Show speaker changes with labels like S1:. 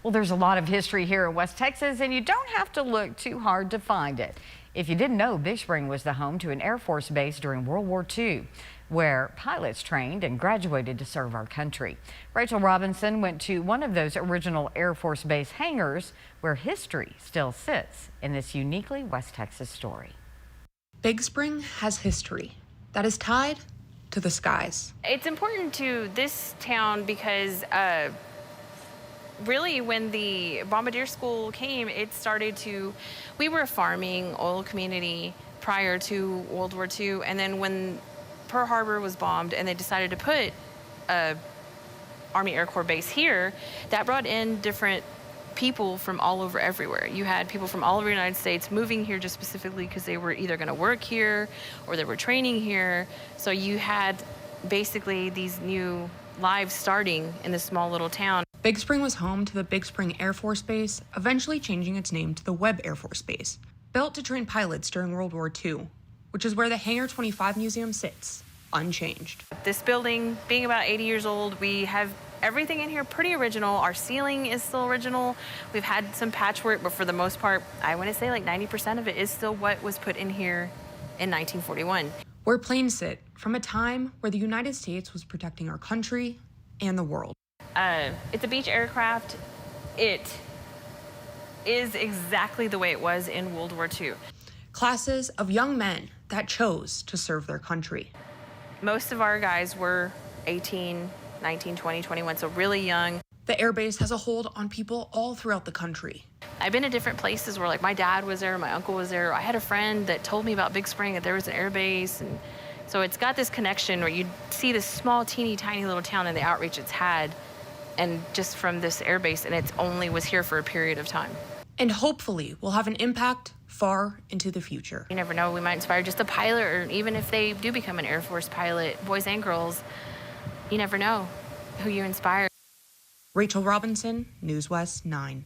S1: Well, there's a lot of history here in West Texas, and you don't have to look too hard to find it. If you didn't know, Big Spring was the home to an Air Force base during World War II, where pilots trained and graduated to serve our country. Rachel Robinson went to one of those original Air Force Base hangars, where history still sits in this uniquely West Texas story.
S2: Big Spring has history that is tied to the skies.
S3: It's important to this town because really when the Bombardier School came, we were a farming oil community prior to World War II. And then when Pearl Harbor was bombed and they decided to put a Army Air Corps base here, that brought in different people from all over everywhere. You had people from all over the United States moving here just specifically because they were either going to work here or they were training here. So you had basically these new lives starting in this small little town.
S2: Big Spring was home to the Big Spring Air Force Base, eventually changing its name to the Webb Air Force Base, built to train pilots during World War II, which is where the Hangar 25 Museum sits, unchanged.
S3: This building being about 80 years old, we have everything in here pretty original. Our ceiling is still original. We've had some patchwork, but for the most part, I want to say like 90% of it is still what was put in here in 1941.
S2: Where planes sit from a time where the United States was protecting our country and the world.
S3: It's a beach aircraft. It is exactly the way it was in World War II.
S2: Classes of young men that chose to serve their country.
S3: Most of our guys were 18, 19, 20, 21, so really young.
S2: The airbase has a hold on people all throughout the country.
S3: I've been to different places where like my dad was there, my uncle was there. I had a friend that told me about Big Spring, that there was an airbase. And so it's got this connection where you see this small, teeny, tiny little town and the outreach it's had, and just from this airbase, and it only was here for a period of time.
S2: And hopefully will have an impact far into the future.
S3: You never know, we might inspire just a pilot, or even if they do become an Air Force pilot, boys and girls, you never know who you inspire.
S2: Rachel Robinson, News West 9.